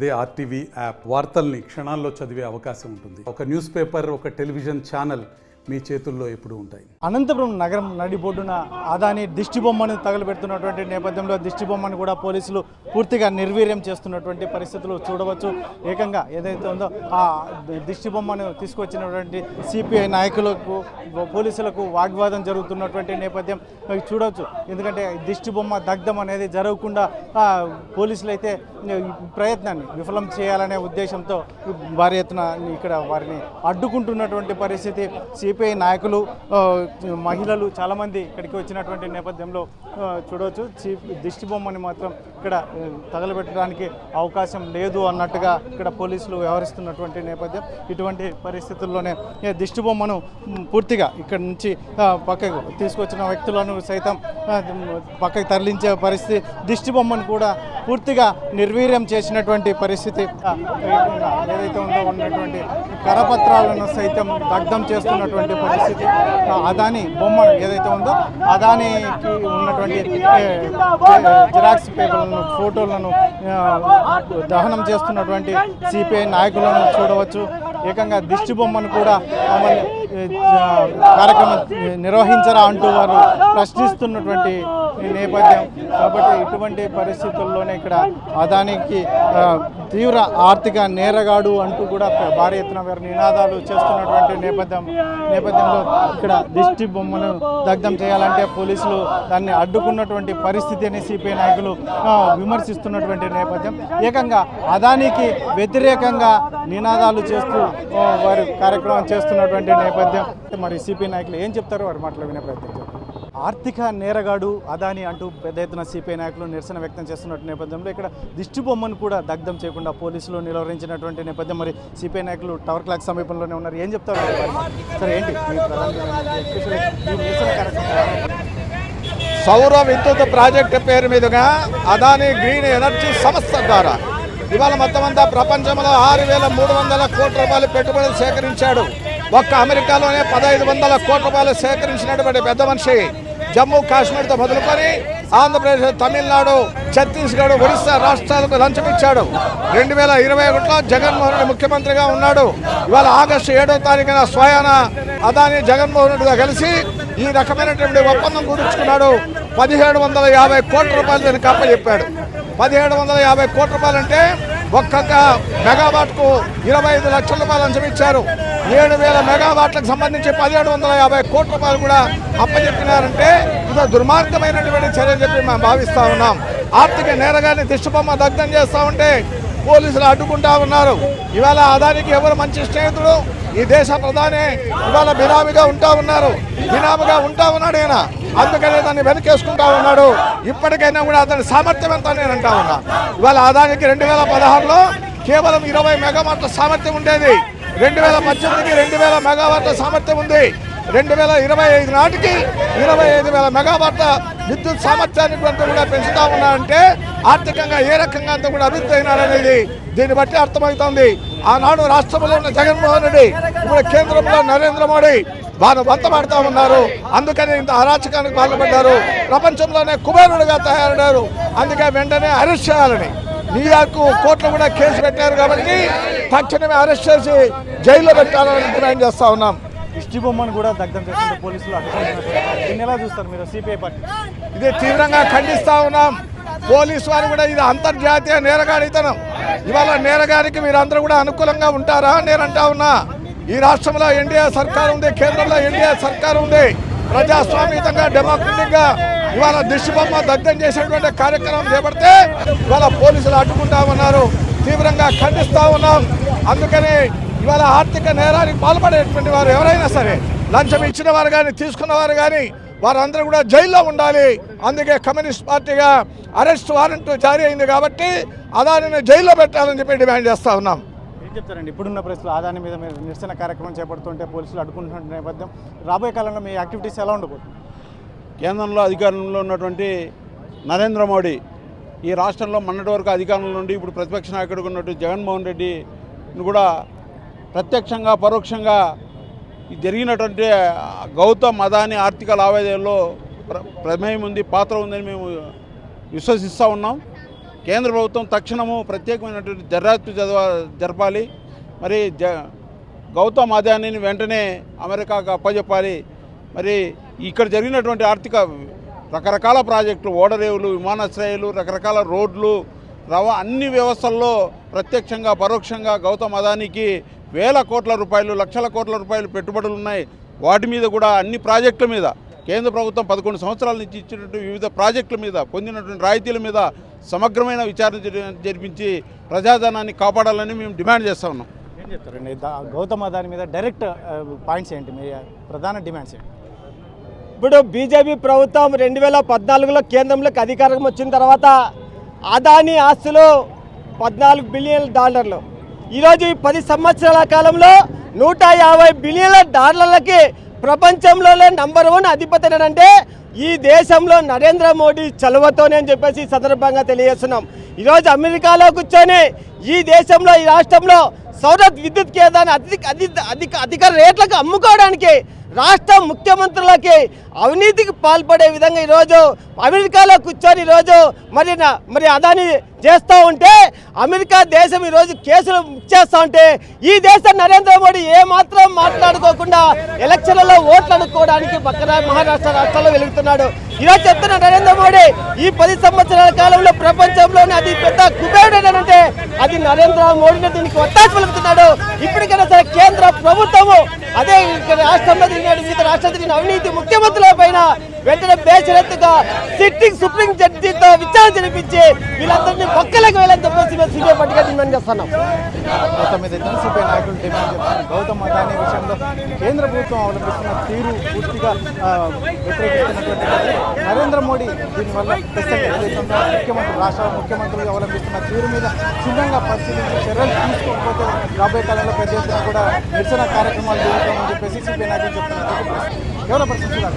అదే RTV app వార్తల్ని క్షణాల్లో చదివే అవకాశం ఉంటుంది. ఒక న్యూస్ పేపర్, ఒక టెలివిజన్ ఛానల్ మీ చేతుల్లో ఎప్పుడూ ఉంటాయి. అనంతపురం నగరం నడిబొడ్డున అదాని దిష్టిబొమ్మను తగలబెడుతున్నటువంటి నేపథ్యంలో దిష్టిబొమ్మను కూడా పోలీసులు పూర్తిగా నిర్వీర్యం చేస్తున్నటువంటి పరిస్థితులు చూడవచ్చు. ఏకంగా ఏదైతే ఉందో ఆ దిష్టిబొమ్మను తీసుకొచ్చినటువంటి సిపిఐ నాయకులకు పోలీసులకు వాగ్వాదం జరుగుతున్నటువంటి నేపథ్యం చూడవచ్చు. ఎందుకంటే దిష్టిబొమ్మ దగ్ధం అనేది జరగకుండా పోలీసులు అయితే ప్రయత్నాన్ని విఫలం చేయాలనే ఉద్దేశంతో భారీ ఎత్తున ఇక్కడ వారిని అడ్డుకుంటున్నటువంటి పరిస్థితి. సిపిఐ నాయకులు, మహిళలు చాలామంది ఇక్కడికి వచ్చినటువంటి నేపథ్యంలో చూడవచ్చు. దిష్టిబొమ్మని మాత్రం ఇక్కడ తగలబెట్టడానికి అవకాశం లేదు అన్నట్టుగా ఇక్కడ పోలీసులు వ్యవహరిస్తున్నటువంటి నేపథ్యం. ఇటువంటి పరిస్థితుల్లోనే దిష్టిబొమ్మను పూర్తిగా ఇక్కడ నుంచి పక్కకు తీసుకొచ్చిన వ్యక్తులను సైతం పక్కకు తరలించే పరిస్థితి. దిష్టిబొమ్మను కూడా పూర్తిగా నిర్వీర్యం చేసినటువంటి పరిస్థితి. ఏదైతే ఉందో ఉన్నటువంటి కరపత్రాలను సైతం దగ్ధం చేస్తున్నటువంటి పరిస్థితి. అదాని బొమ్మ ఏదైతే ఉందో అదానికి ఉన్నటువంటి జిరాక్స్ పేపర్లను, ఫోటోలను దహనం చేస్తున్నటువంటి సిపిఐ నాయకులను చూడవచ్చు. ఏకంగా దిష్టి బొమ్మను కూడా కార్యక్రమం నిర్వహించరా అంటూ వారు ప్రశ్నిస్తున్నటువంటి నేపథ్యం. కాబట్టి ఇటువంటి పరిస్థితుల్లోనే ఇక్కడ అదానికి తీవ్ర ఆర్థిక నేరగాడు అంటూ కూడా భారీ ఎత్తున వారు నినాదాలు చేస్తున్నటువంటి నేపథ్యంలో ఇక్కడ దిష్టి బొమ్మను దగ్ధం చేయాలంటే పోలీసులు దాన్ని అడ్డుకున్నటువంటి పరిస్థితిని సిపిఐ నాయకులు విమర్శిస్తున్నటువంటి నేపథ్యం. ఏకంగా అదానికి వ్యతిరేకంగా నినాదాలు చేస్తూ వారు కార్యక్రమం చేస్తున్నటువంటి నేపథ్యం. మరి సిపిఐ నాయకులు ఏం చెప్తారో వారి మాటలు వినే ప్రయత్నం చేస్తారు. ఆర్థిక నేరగాడు అదాని అంటూ పెద్ద ఎత్తున సిపిఐ నాయకులు నిరసన వ్యక్తం చేస్తున్న నేపథ్యంలో ఇక్కడ దిష్టి బొమ్మను కూడా దగ్ధం చేయకుండా పోలీసులు నిలువరించినటువంటి నేపథ్యం. మరి సిపిఐ నాయకులు టవర్ క్లాక్ సమీపంలోనే ఉన్నారు. ఏం చెప్తారు సరే, ఏంటి సౌర విద్యుత్ ప్రాజెక్టు పేరు మీదుగా అదాని గ్రీన్ ఎనర్జీ సంస్థ ద్వారా ఇవాళ మొత్తం అంతా ప్రపంచంలో 6,300 కోట్ల రూపాయలు పెట్టుబడులు సేకరించాడు. ఒక్క అమెరికాలోనే 1,500 కోట్ల రూపాయలు సేకరించినటువంటి పెద్ద మనిషి. జమ్మూ కాశ్మీర్తో మొదలుకొని ఆంధ్రప్రదేశ్, తమిళనాడు, ఛత్తీస్గఢ్, ఒడిశా రాష్ట్రాలకు లంచం ఇచ్చాడు. 2021లో జగన్మోహన్ రెడ్డి ముఖ్యమంత్రిగా ఉన్నాడు. ఇవాళ ఆగస్టు 7వ తారీఖున స్వయాన అదాని జగన్మోహన్ రెడ్డిగా కలిసి ఈ రకమైనటువంటి ఒప్పందం కుదుర్చుకున్నాడు. 1,750 కోట్ల రూపాయలు దీనికి అప్పచెప్పాడు. 1,750 కోట్ల రూపాయలు అంటే ఒక్కొక్క మెగావాట్కు 25 లక్షల రూపాయలు లంచం ఇచ్చారు. 7,000 మెగావాట్లకు సంబంధించి 1,750 కోట్ల రూపాయలు కూడా అప్పచెప్పినారంటే ఇది దుర్మార్గమైనటువంటి చర్య చెప్పి మేము భావిస్తూ ఉన్నాం. ఆర్థిక నేరగాన్ని దిష్టిబొమ్మ దగ్ధం చేస్తూ ఉంటే పోలీసులు అడ్డుకుంటా ఉన్నారు. ఇవాళ అదానికి ఎవరు మంచి స్నేహితుడు? ఈ దేశ ప్రధాని ఇవాళ బినామీగా ఉంటా ఉన్నాడు ఆయన. అందుకనే దాన్ని వెనకేసుకుంటా ఉన్నాడు. ఇప్పటికైనా కూడా అతని సామర్థ్యం ఎంత నేను అంటా ఉన్నా. ఇవాళ అదానికి 2016లో కేవలం 20 మెగావాట్ల సామర్థ్యం ఉండేది. 2018కి 2,000 మెగావాట్ల సామర్థ్యం ఉంది. 2025 నాటికి 25,000 మెగావాట్ల విద్యుత్ సామర్థ్యాన్ని కూడా పెంచుతా ఉన్నారంటే ఆర్థికంగా ఏ రకంగా అంతా కూడా అభివృద్ధి అయినారనేది దీన్ని బట్టి అర్థమవుతోంది. ఆనాడు రాష్ట్రంలో ఉన్న జగన్మోహన్ రెడ్డి, ఇప్పుడు కేంద్రంలో నరేంద్ర మోడీ వారు వంతమాడుతూ ఉన్నారు. అందుకని ఇంత అరాచకానికి పాల్పడ్డారు. ప్రపంచంలోనే కుబేరుడుగా తయారయ్యారు. అందుకే వెంటనే అరెస్ట్ చేయాలని న్యూయార్క్ కోర్టులో కూడా కేసు పెట్టారు. కాబట్టి తక్షణమే అరెస్ట్ చేసి జైల్లో పెట్టాలని డిమాండ్ చేస్తూ ఉన్నాం. దిష్టి బొమ్మను కూడా దగ్ధం చేస్తుంటే పోలీసులు దీన్ని ఎలా చూస్తారు మీరు సిపిఐ పార్టీ? ఇది తీవ్రంగా ఖండిస్తూ ఉన్నాం. పోలీసు వారు కూడా ఇది అంతర్జాతీయ నేరగాడితనం. ఇవాళ నేరగారికి మీరందరూ కూడా అనుకూలంగా ఉంటారా నేనంటా ఉన్నా. ఈ రాష్ట్రంలో ఎన్డీఏ సర్కారు ఉంది, కేంద్రంలో ఎన్డీఏ సర్కారు ఉంది. ప్రజాస్వామ్యంగా, డెమోక్రటిక్గా ఇవాళ దిష్టిబొమ్మ దగ్ధం చేసేటువంటి కార్యక్రమం చేపడితే ఇవాళ పోలీసులు అడ్డుకుంటా ఉన్నారు. తీవ్రంగా ఖండిస్తూ ఉన్నాం. అందుకని ఇవాళ ఆర్థిక నేరానికి పాల్పడేటువంటి వారు ఎవరైనా సరే, లంచం ఇచ్చిన వారు కానీ తీసుకున్నవారు కానీ వారందరూ కూడా జైల్లో ఉండాలి. అందుకే కమ్యూనిస్ట్ పార్టీగా అరెస్ట్ వారెంట్ జారీ అయింది. కాబట్టి అదానిని జైల్లో పెట్టాలని చెప్పి డిమాండ్ చేస్తూ ఉన్నాం. ఏం చెప్తారండి ఇప్పుడున్న పరిస్థితులు? అదాని మీద మీరు నిరసన కార్యక్రమం చేపడుతుంటే పోలీసులు అడ్డుకుంటున్న నేపథ్యం, రాబోయే కాలంలో మీ యాక్టివిటీస్ ఎలా ఉండబోతుంది? కేంద్రంలో అధికారంలో ఉన్నటువంటి నరేంద్ర మోడీ ఈ రాష్ట్రంలో మొన్నటి వరకు అధికారంలో నుండి ఇప్పుడు ప్రతిపక్ష నాయకుడిగా ఉన్నటువంటి జగన్మోహన్ రెడ్డిని కూడా ప్రత్యక్షంగా పరోక్షంగా జరిగినటువంటి గౌతమ్ అదాని ఆర్థిక లావాదేవీల్లో ప్రమేయం ఉంది, పాత్ర ఉందని మేము విశ్వసిస్తూ ఉన్నాం. కేంద్ర ప్రభుత్వం తక్షణము ప్రత్యేకమైనటువంటి దర్యాప్తు జరపాలి. మరి గౌతమ్ అదానీని వెంటనే అమెరికాకు అప్పజెప్పాలి. మరి ఇక్కడ జరిగినటువంటి ఆర్థిక రకరకాల ప్రాజెక్టులు, ఓడరేవులు, విమానాశ్రయాలు, రకరకాల రోడ్లు, అన్ని వ్యవస్థల్లో ప్రత్యక్షంగా పరోక్షంగా గౌతమ్ అదానీకి వేల కోట్ల రూపాయలు, లక్షల కోట్ల రూపాయలు పెట్టుబడులు ఉన్నాయి. వాటి మీద కూడా అన్ని ప్రాజెక్టుల మీద కేంద్ర ప్రభుత్వం 11 సంవత్సరాల నుంచి ఇచ్చినటువంటి వివిధ ప్రాజెక్టుల మీద పొందినటువంటి రాయితీల మీద సమగ్రమైన విచారణ జరిపించి ప్రజాధనాన్ని కాపాడాలని మేము డిమాండ్ చేస్తూ ఉన్నాం. ఏం చెప్తారండి గౌతమ్ అదానీ మీద డైరెక్ట్ పాయింట్స్ ఏంటి, మీ ప్రధాన డిమాండ్స్ ఏంటి? ఇప్పుడు బీజేపీ ప్రభుత్వం 2014లో కేంద్రంలోకి అధికారం వచ్చిన తర్వాత అదానీ ఆస్తులు $14 బిలియన్ల. ఈరోజు ఈ 10 సంవత్సరాల కాలంలో $150 బిలియన్ల ప్రపంచంలోనే నంబర్ 1 అధిపతి అంటే ఈ దేశంలో నరేంద్ర మోడీ చలువతోనే అని చెప్పేసి ఈ సందర్భంగా తెలియజేస్తున్నాం. ఈరోజు అమెరికాలో కూర్చొని ఈ దేశంలో, ఈ రాష్ట్రంలో సౌర విద్యుత్ కేంద్రాన్ని అధిక రేట్లకు అమ్ముకోవడానికి రాష్ట్ర ముఖ్యమంత్రులకి అవినీతికి పాల్పడే విధంగా ఈరోజు అమెరికాలో కూర్చొని ఈరోజు మరి అదాని చేస్తూ ఉంటే అమెరికా దేశం ఈరోజు కేసులు చేస్తూ ఉంటే ఈ దేశం నరేంద్ర మోడీ ఏమాత్రం మాట్లాడుకోకుండా ఎలక్షన్లలో ఓట్లు అనుకోవడానికి పక్కన మహారాష్ట్ర రాష్ట్రంలో వెలుగుతున్నాడు. ఈరోజు చెప్తున్న నరేంద్ర మోడీ ఈ 10 సంవత్సరాల కాలంలో ప్రపంచంలోనే అది పెద్ద కుబేరుడేనంటే అది నరేంద్ర మోడీని దీనికి ఒత్తాసు పలుకుతున్నాడు. ఇప్పటికైనా సరే కేంద్ర ప్రభుత్వము అదే రాష్ట్రంలో వివిధ రాష్ట్రాలు తిరిగిన అవినీతి ముఖ్యమంత్రుల పైన వెంటనే బేషరతుగా సిట్టింగ్ సుప్రీం జడ్జితో విచారణ జరిపించి వీళ్ళందరినీ పక్కలకు వెళ్ళని చెప్పేసి మేము సిబిఐ పట్టిగా డిమాండ్ చేస్తున్నాం. మొత్తం మీద సిపిఐ నాయకులు డిమాండ్ చేస్తున్నారు. గౌతమ్ అదానీ విషయంలో కేంద్ర ప్రభుత్వం అవలంబిస్తున్న తీరు పూర్తిగా వ్యతిరేకిస్తున్నటువంటి నరేంద్ర మోడీ దీనివల్ల రాష్ట్ర ముఖ్యమంత్రులు అవలంబిస్తున్న తీరు మీద క్షుణ్ణంగా పరిశీలించి చర్యలు తీసుకోకపోతే రాబోయే కాలంలో పెద్ద ఎత్తున కూడా నిరసన కార్యక్రమాలు జరుగుతామని చెప్పేసి సిపిఐ నాయకులు చెప్తున్నారు. ఎవరో పరిస్థితులు